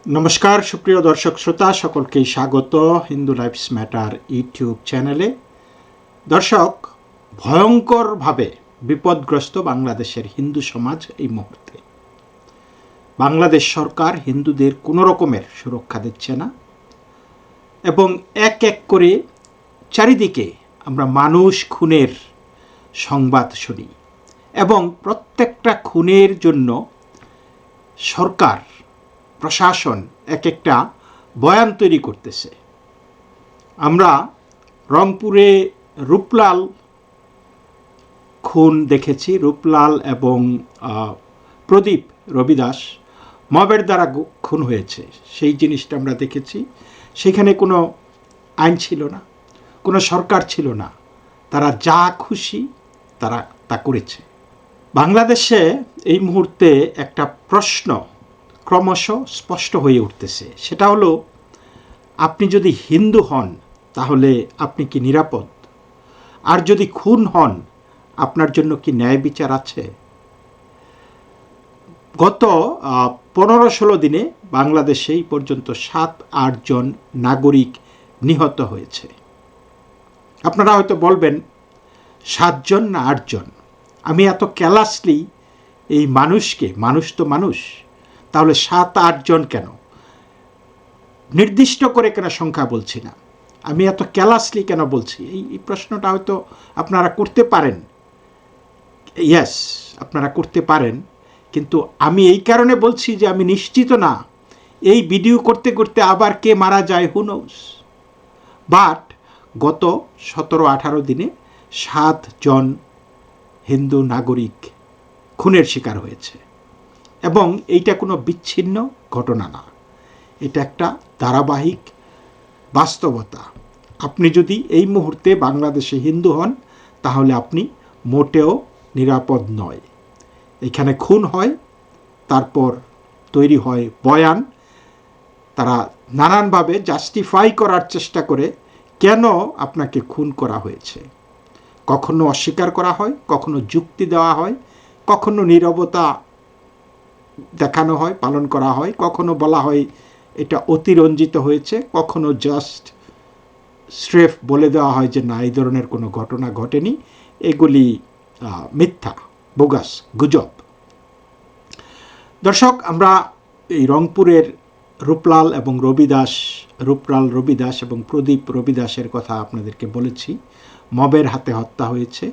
নমস্কার সুপ্রিয় দর্শক শ্রোতা, সকলকেই স্বাগত হিন্দু লাইফস ম্যাটার ইউটিউব চ্যানেলে। দর্শক, ভয়ঙ্করভাবে বিপদগ্রস্ত বাংলাদেশের হিন্দু সমাজ এই মুহূর্তে। বাংলাদেশ সরকার হিন্দুদের কোনো রকমের সুরক্ষা দিচ্ছে না এবং এক এক করে চারিদিকে আমরা মানুষ খুনের সংবাদ শুনি এবং প্রত্যেকটা খুনের জন্য সরকার প্রশাসন এক একটা বয়ান তৈরি করতেছে। আমরা রংপুরে রূপলাল খুন দেখেছি, রূপলাল এবং প্রদীপ রবিদাস মবের দ্বারা খুন হয়েছে, সেই জিনিসটা আমরা দেখেছি। সেখানে কোনো আইন ছিল না, কোনো সরকার ছিল না, তারা যা খুশি তারা তা করেছে। বাংলাদেশে এই মুহূর্তে একটা প্রশ্ন ক্রমশ স্পষ্ট হয়ে উঠতেছে, সেটা হলো আপনি যদি হিন্দু হন তাহলে আপনি কি নিরাপদ? আর যদি খুন হন আপনার জন্য কি ন্যায় বিচার আছে? গত 15-16 দিনে বাংলাদেশে এই পর্যন্ত 7-8 জন নাগরিক নিহত হয়েছে। আপনারা হয়তো বলবেন 7 জন না 8 জন? আমি এত ক্যালাসলি এই মানুষকে, মানুষ তো মানুষ, তাহলে 7-8 জন কেন? নির্দিষ্ট করে কেন সংখ্যা বলছি না? আমি এত ক্যালাসলি কেন বলছি? এই প্রশ্নটা হয়তো আপনারা করতে পারেন। ইয়েস, আপনারা করতে পারেন, কিন্তু আমি এই কারণে বলছি যে আমি নিশ্চিত না এই ভিডিও করতে করতে আবার কে মারা যায়, হু নোস। বাট গত 17-18 দিনে 7 জন হিন্দু নাগরিক খুনের শিকার হয়েছে এবং এইটা কোনো বিচ্ছিন্ন ঘটনা না, এটা একটা ধারাবাহিক বাস্তবতা। আপনি যদি এই মুহূর্তে বাংলাদেশে হিন্দু হন তাহলে আপনি মোটেও নিরাপদ নয়। এখানে খুন হয়, তারপর তৈরি হয় বয়ান, তারা নানানভাবে জাস্টিফাই করার চেষ্টা করে কেন আপনাকে খুন করা হয়েছে। কখনো অস্বীকার করা হয়, কখনো যুক্তি দেওয়া হয়, কখনো নীরবতা দেখানো হয়, পালন করা হয়, কখনো বলা হয় এটা অতিরঞ্জিত হয়েছে, কখনো জাস্ট স্রেফ বলে দেওয়া হয় যে না, এই ধরনের কোনো ঘটনা ঘটেনি, এগুলি মিথ্যা, বোগাস, গুজব। দর্শক, আমরা এই রংপুরের রূপলাল রবিদাস এবং প্রদীপ রবিদাসের কথা আপনাদেরকে বলেছি। মবের হাতে হত্যা হয়েছে,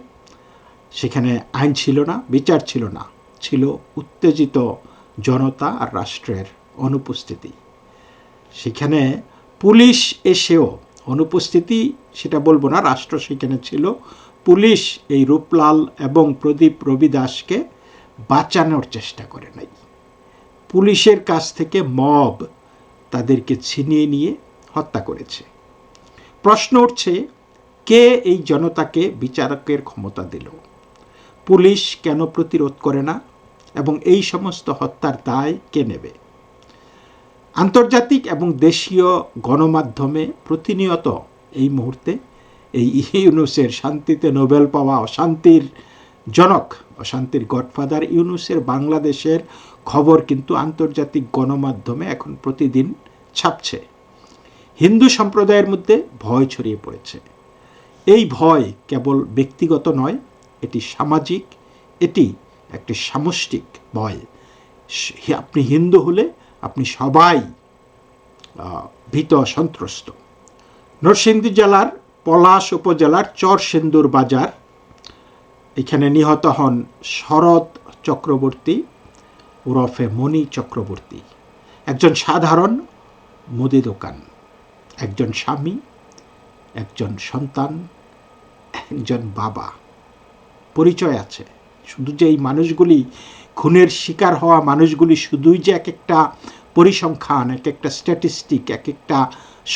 সেখানে আইন ছিল না, বিচার ছিল না, ছিল উত্তেজিত জনতা আর রাষ্ট্রের অনুপস্থিতি। সেখানে পুলিশ এসেও, অনুপস্থিতি সেটা বলবো না, রাষ্ট্র সেখানে ছিল। পুলিশ এই রূপলাল এবং প্রদীপ রবিদাসকে বাঁচানোর চেষ্টা করে নাই। পুলিশের কাছ থেকে মব তাদেরকে ছিনিয়ে নিয়ে হত্যা করেছে। প্রশ্ন উঠছে, কে এই জনতাকে বিচারকের ক্ষমতা দিল? পুলিশ কেন প্রতিরোধ করে না এবং এই সমস্ত হত্যার দায় কে নেবে? আন্তর্জাতিক এবং দেশীয় গণমাধ্যমে প্রতিনিয়ত এই মুহূর্তে এই ইউনূসের শান্তিতে নোবেল পাওয়া অশান্তির জনক, অশান্তির গডফাদার ইউনূসের বাংলাদেশের খবর কিন্তু আন্তর্জাতিক গণমাধ্যমে এখন প্রতিদিন ছাপছে। হিন্দু সম্প্রদায়ের মধ্যে ভয় ছড়িয়ে পড়েছে। এই ভয় কেবল ব্যক্তিগত নয়, এটি সামাজিক, এটি একটি সামষ্টিক ভয়। আপনি হিন্দু হলে আপনি সবাই ভীত, সন্ত্রস্ত। নরসিংদী জেলার পলাশ উপজেলার চরসিন্দুর বাজার, এখানে নিহত হন শরৎ চক্রবর্তী ওরফে মণি চক্রবর্তী, একজন সাধারণ মুদি দোকান, একজন স্বামী, একজন সন্তান, একজন বাবা। পরিচয় আছে। শুধু যে এই মানুষগুলি, খুনের শিকার হওয়া মানুষগুলি শুধুই যে এক একটা পরিসংখ্যান, এক একটা স্ট্যাটিস্টিক, এক একটা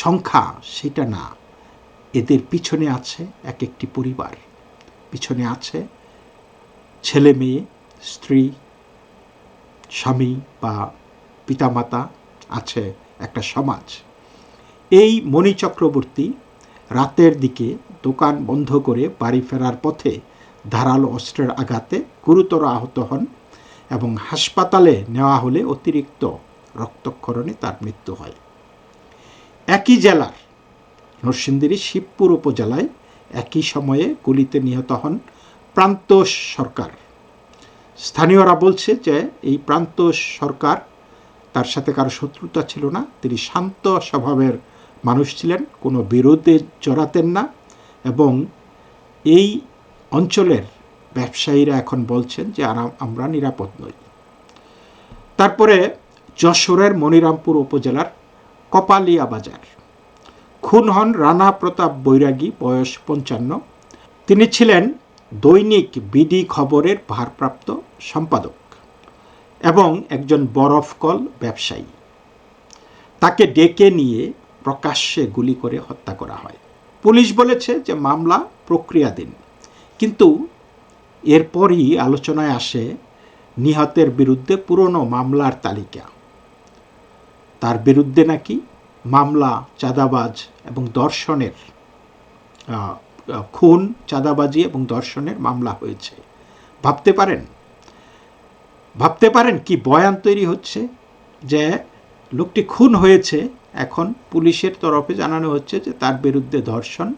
সংখ্যা, সেটা না। এদের পিছনে আছে এক একটি পরিবার, পিছনে আছে ছেলে মেয়ে, স্ত্রী, স্বামী বা পিতামাতা, আছে একটা সমাজ। এই মণি চক্রবর্তী রাতের দিকে দোকান বন্ধ করে বাড়ি ফেরার পথে ধারালো অস্ত্রের আঘাতে গুরুতর আহত হন এবং হাসপাতালে নেওয়া হলে অতিরিক্ত রক্তক্ষরণে তার মৃত্যু হয়। একই জেলার নরসিংদীর শিবপুর উপজেলায় একই সময়ে গুলিতে নিহত হন প্রান্তোষ সরকার। স্থানীয়রা বলছে যে এই প্রান্তোষ সরকার, তার সাথে কারো শত্রুতা ছিল না, তিনি শান্ত স্বভাবের মানুষ ছিলেন, কোনো বিরোধে জড়াতেন না, এবং এই অঞ্চলের ব্যবসায়ীরা এখন বলছেন যে আমরা নিরাপদ নই। তারপরে যশোরের মনিরামপুর উপজেলার কপালিয়া বাজার, খুন হন রানা প্রতাপ বৈরাগী, বয়স 55। তিনি ছিলেন দৈনিক বিডি খবরের ভারপ্রাপ্ত সম্পাদক এবং একজন বরফকল ব্যবসায়ী। তাকে ডেকে নিয়ে প্রকাশ্যে গুলি করে হত্যা করা হয়। পুলিশ বলেছে যে মামলা প্রক্রিয়াধীন, কিন্তু এরপরই আলোচনায় আসে নিহতের বিরুদ্ধে পুরনো মামলার তালিকা। তার বিরুদ্ধে নাকি মামলা চাঁদাবাজ এবং দর্শনের, খুন, চাঁদাবাজি এবং দর্শনের মামলা হয়েছে। ভাবতে পারেন কি বয়ান তৈরি হচ্ছে, যে লোকটি খুন হয়েছে, এখন পুলিশের তরফে জানানো হচ্ছে যে তার বিরুদ্ধে ধর্ষণ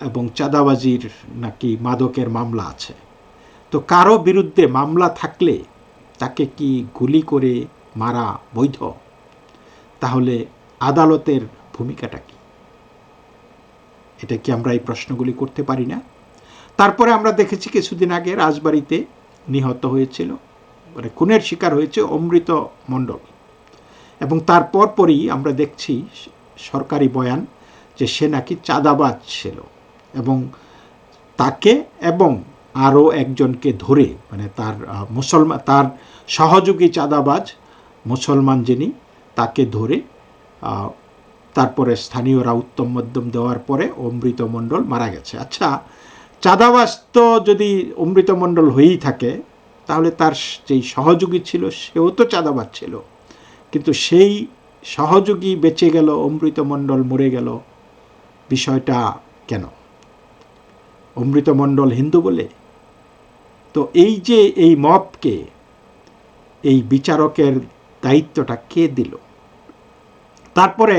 এবং চাঁদাবাজির নাকি মাদকের মামলা আছে। তো কারো বিরুদ্ধে মামলা থাকলে তাকে কি গুলি করে মারা বৈধ? তাহলে আদালতের ভূমিকাটা কি? এটা কি আমরা এই প্রশ্নগুলি করতে পারি না? তারপরে আমরা দেখেছি কিছুদিন আগে রাজবাড়িতে নিহত হয়েছিল, মানে খুনের শিকার হয়েছে অমৃত মণ্ডল, এবং তারপর পরই আমরা দেখছি সরকারি বয়ান যে সে নাকি চাঁদাবাজ ছিল, এবং তাকে এবং আরও একজনকে ধরে, মানে তার সহযোগী চাঁদাবাজ মুসলমান যিনি, তাকে ধরে তারপরে স্থানীয়রা উত্তম মধ্যম দেওয়ার পরে অমৃত মণ্ডল মারা গেছে। আচ্ছা, চাঁদাবাজ তো যদি অমৃত মণ্ডল হয়েই থাকে, তাহলে তার যেই সহযোগী ছিল সেও তো চাঁদাবাজ ছিল, কিন্তু সেই সহযোগী বেঁচে গেল, অমৃত মণ্ডল মরে গেল, বিষয়টা কেন? অমৃত মণ্ডল হিন্দু বলে? তো এই যে এই মবকে, এই বিচারকের দায়িত্বটা কে দিল? তারপরে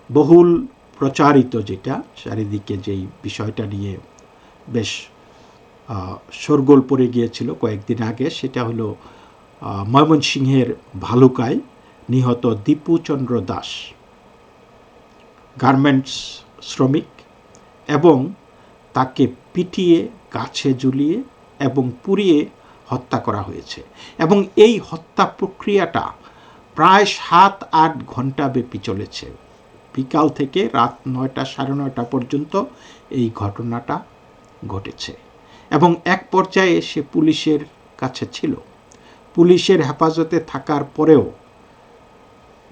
বহুল প্রচারিত যেটা চারিদিকে যেই বিষয়টা নিয়ে বেশ শোরগোল পড়ে গিয়েছিল কয়েকদিন আগে, সেটা হলো ময়মনসিংহের ভালুকায় নিহত দীপুচন্দ্র দাস, গার্মেন্টস শ্রমিক, এবং তাকে পিটিয়ে গাছে ঝুলিয়ে এবং পুড়িয়ে হত্যা করা হয়েছে। এবং এই হত্যা প্রক্রিয়াটা প্রায় 7-8 ঘন্টা ব্যাপী চলেছে। বিকাল থেকে রাত 9টা, 9:30 পর্যন্ত এই ঘটনাটা ঘটেছে, এবং এক পর্যায়ে সে পুলিশের কাছে ছিল। পুলিশের হেফাজতে থাকার পরেও,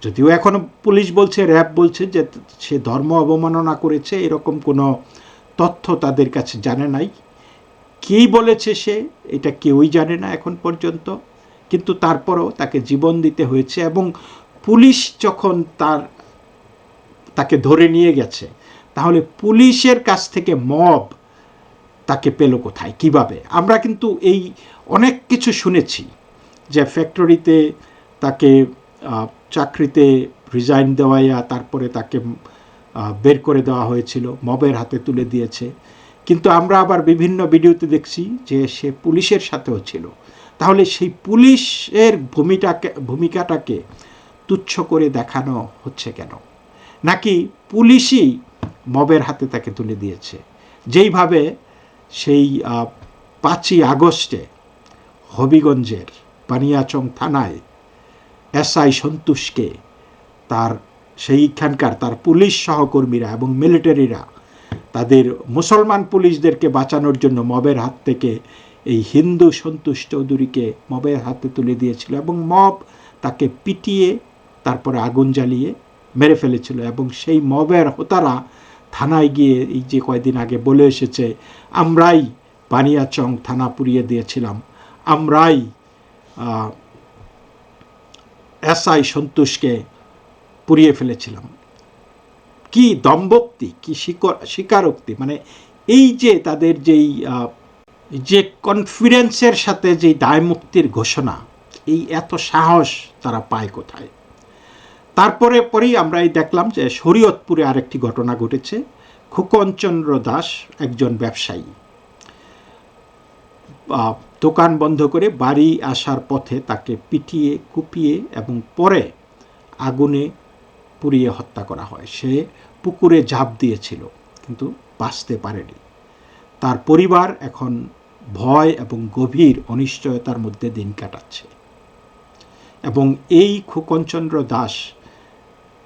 যদিও এখন পুলিশ বলছে, র্যাব বলছে যে সে ধর্ম অবমাননা করেছে, এরকম কোনো তথ্য তাদের কাছে জানে নাই। কী বলেছে সে, এটা কেউই জানে না এখন পর্যন্ত, কিন্তু তারপরেও তাকে জীবন দিতে হয়েছে। এবং পুলিশ যখন তাকে ধরে নিয়ে গেছে, তাহলে পুলিশের কাছ থেকে মব তাকে পেল কোথায়, কিভাবে? আমরা কিন্তু এই অনেক কিছু শুনেছি, যে ফ্যাক্টরিতে তাকে চাকরিতে রিজাইন দেওয়াইয়া তারপরে তাকে বের করে দেওয়া হয়েছিল, মবের হাতে তুলে দিয়েছে। কিন্তু আমরা আবার বিভিন্ন ভিডিওতে দেখছি যে সে পুলিশের সাথেও ছিল। তাহলে সেই পুলিশের ভূমিকাটাকে তুচ্ছ করে দেখানো হচ্ছে কেন? নাকি পুলিশই মবের হাতে তাকে তুলে দিয়েছে? যেইভাবে সেই 5ই আগস্টে হবিগঞ্জের বানিয়াচং থানায় এসআই সন্তোষকে সেইখানকার তার পুলিশ সহকর্মীরা এবং মিলিটারিরা তাদের মুসলমান পুলিশদেরকে বাঁচানোর জন্য মবের হাত থেকে এই হিন্দু সন্তোষ চৌধুরীকে মবের হাতে তুলে দিয়েছিল, এবং মব তাকে পিটিয়ে তারপরে আগুন জ্বালিয়ে মেরে ফেলেছিল। এবং সেই মবের হোতারা থানায় গিয়ে এই যে কয়েকদিন আগে বলে এসেছে, আমরাই বানিয়াচং থানা পুড়িয়ে দিয়েছিলাম, আমরাই এসআই সন্তোষকে পুড়িয়ে ফেলেছিলাম। কি দম্ভোক্তি, কি স্বীকারোক্তি! মানে এই যে তাদের যে কনফিডেন্সের সাথে যে দায়মুক্তির ঘোষণা, এই এত সাহস তারা পায় কোথায়? পরেই আমরা এই দেখলাম যে শরীয়তপুরে আরেকটি ঘটনা ঘটেছে। খোকনচন্দ্র দাস একজন ব্যবসায়ী, দোকান বন্ধ করে বাড়ি আসার পথে তাকে পিটিয়ে কুপিয়ে এবং পরে আগুনে পুড়িয়ে হত্যা করা হয়। সে পুকুরে ঝাঁপ দিয়েছিল কিন্তু বাঁচতে পারেনি। তার পরিবার এখন ভয় এবং গভীর অনিশ্চয়তার মধ্যে দিন কাটাচ্ছে। এবং এই খোকনচন্দ্র দাস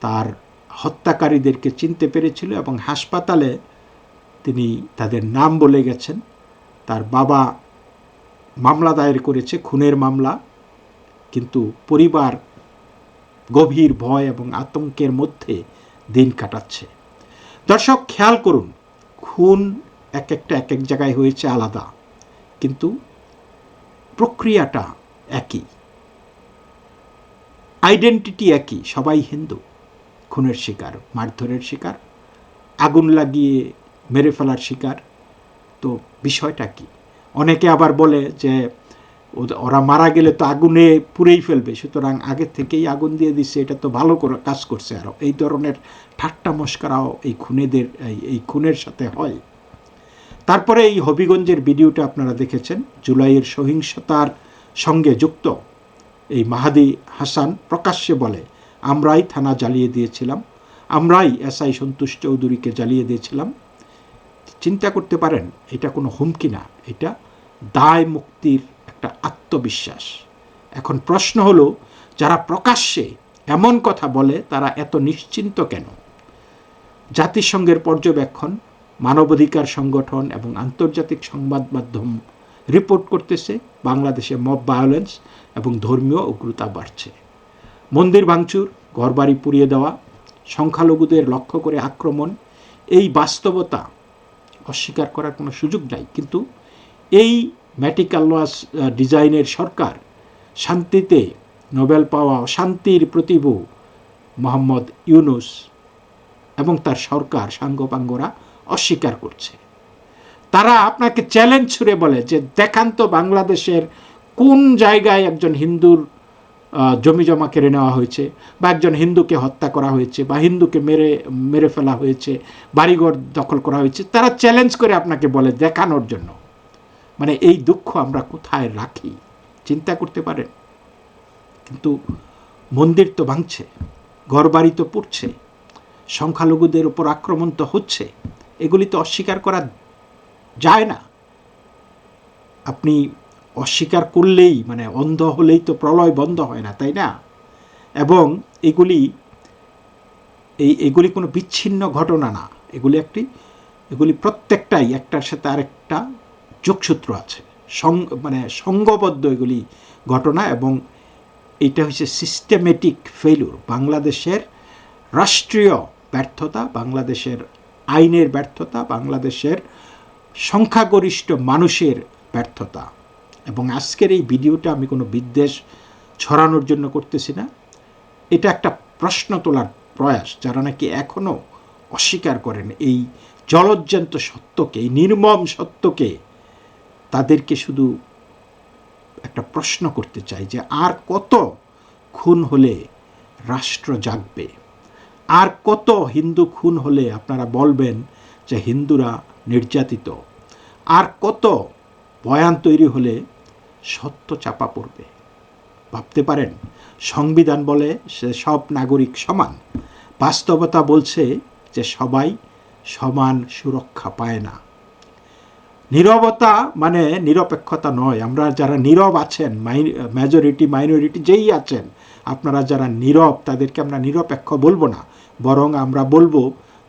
তার হত্যাকারীদেরকে চিনতে পেরেছিল এবং হাসপাতালে তিনি তাদের নাম বলে গেছেন। তার বাবা মামলা দায়ের করেছে, খুনের মামলা, কিন্তু পরিবার গভীর ভয় এবং আতঙ্কের মধ্যে দিন কাটাচ্ছে। দর্শক, খেয়াল করুন, খুন এক এক জায়গায় হয়েছে আলাদা, কিন্তু প্রক্রিয়াটা একই, আইডেন্টিটি একই। সবাই হিন্দু, খুনের শিকার, মারধরের শিকার, আগুন লাগিয়ে মেরে ফেলার শিকার। তো বিষয়টা কি? অনেকে আবার বলে যে ওরা মারা গেলে তো আগুনে পুড়েই ফেলবে, সুতরাং আগে থেকেই আগুন দিয়ে দিচ্ছে, এটা তো ভালো করে কাজ করছে। আরও এই ধরনের ঠাট্টা মস্করাও এই খুনের সাথে হয়। তারপরে এই হবিগঞ্জের ভিডিওটা আপনারা দেখেছেন, জুলাইয়ের সহিংসতার সঙ্গে যুক্ত এই মাহাদি হাসান প্রকাশ্যে বলে, আমরাই থানা জ্বালিয়ে দিয়েছিলাম, আমরাই এসআই সন্তোষ চৌধুরীকে জ্বালিয়ে দিয়েছিলাম। চিন্তা করতে পারেন, এটা কোনো হুমকি না, এটা দায় মুক্তির একটা আত্মবিশ্বাস। এখন প্রশ্ন হলো, যারা প্রকাশ্যে এমন কথা বলে তারা এত নিশ্চিন্ত কেন? জাতিসংঘের পর্যবেক্ষণ, মানবাধিকার সংগঠন এবং আন্তর্জাতিক সংবাদ মাধ্যম রিপোর্ট করতেছে বাংলাদেশে মব ভায়োলেন্স এবং ধর্মীয় উগ্রতা বাড়ছে। মন্দির ভাঙচুর, ঘরবাড়ি পুড়িয়ে দেওয়া, সংখ্যালঘুদের লক্ষ্য করে আক্রমণ, এই বাস্তবতা অস্বীকার করার কোনো সুযোগ নাই। কিন্তু এই মেটিকুলাস ডিজাইনের সরকার, শান্তিতে নোবেল পাওয়া শান্তির প্রতিভু মোহাম্মদ ইউনূস এবং তার সরকার সাঙ্গপাঙ্গরা অস্বীকার করছে। তারা আপনাকে চ্যালেঞ্জ ছুড়ে বলে যে দেখান তো বাংলাদেশের কোন জায়গায় একজন হিন্দুর জমি জমা কেড়ে নেওয়া হয়েছে, বা একজন হিন্দুকে হত্যা করা হয়েছে, বা হিন্দুকে মেরে ফেলা হয়েছে, বাড়িঘর দখল করা হয়েছে। তারা চ্যালেঞ্জ করে আপনাকে বলে দেখানোর জন্য। মানে এই দুঃখ আমরা কোথায় রাখি চিন্তা করতে পারেন? কিন্তু মন্দির তো ভাঙছে, ঘরবাড়ি তো পুড়ছে, সংখ্যালঘুদের উপর আক্রমণ তো হচ্ছে, এগুলি তো অস্বীকার করা যায় না। আপনি অস্বীকার করলেই, মানে অন্ধ হলেই তো প্রলয় বন্ধ হয় না, তাই না? এবং এগুলি কোনো বিচ্ছিন্ন ঘটনা না, এগুলি প্রত্যেকটাই একটার সাথে আরেকটা যোগসূত্র আছে, মানে সঙ্গবদ্ধ এগুলি ঘটনা। এবং এটা হচ্ছে সিস্টেমেটিক ফেইলিউর, বাংলাদেশের রাষ্ট্রীয় ব্যর্থতা, বাংলাদেশের আইনের ব্যর্থতা, বাংলাদেশের সংখ্যাগরিষ্ঠ মানুষের ব্যর্থতা। এবং আজকের এই ভিডিওটা আমি কোনো বিদ্বেষ ছড়ানোর জন্য করতেছি না, এটা একটা প্রশ্ন তোলার প্রয়াস। যারা নাকি এখনও অস্বীকার করেন এই জলজ্জান্ত সত্যকে, এই নির্মম সত্যকে, তাদেরকে শুধু একটা প্রশ্ন করতে চাই যে আর কত খুন হলে রাষ্ট্র জাগবে? আর কত হিন্দু খুন হলে আপনারা বলবেন যে হিন্দুরা নির্যাতিত? আর কত বয়ান তৈরি হলে সত্য চাপা পড়বে? ভাবতে পারেন, সংবিধান বলে সে সব নাগরিক সমান, বাস্তবতা বলছে যে সবাই সমান সুরক্ষা পায় না। নীরবতা মানে নিরপেক্ষতা নয়। আমরা যারা নীরব আছেন, মেজরিটি মাইনরিটি যেই আছেন, আপনারা যারা নীরব, তাদেরকে আমরা নিরপেক্ষ বলবো না, বরং আমরা বলবো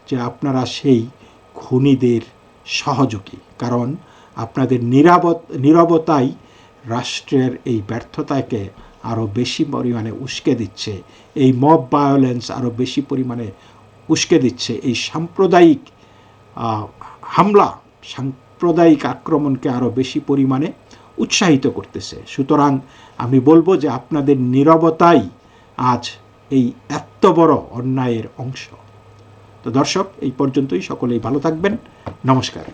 যে আপনারা সেই খুনিদের সহযোগী। কারণ আপনাদের নীরবতাই রাষ্ট্রের এই ব্যর্থতাকে আরও বেশি পরিমাণে উস্কে দিচ্ছে, এই মব ভায়োলেন্স আরও বেশি পরিমাণে উস্কে দিচ্ছে, এই সাম্প্রদায়িক হামলা, সাম্প্রদায়িক আক্রমণকে আরও বেশি পরিমাণে উৎসাহিত করতেছে। সুতরাং আমি বলবো যে আপনাদের নীরবতাই আজ এই এত বড় অন্যায়ের অংশ। তো দর্শক, এই পর্যন্তই। সকলেই ভালো থাকবেন। নমস্কার।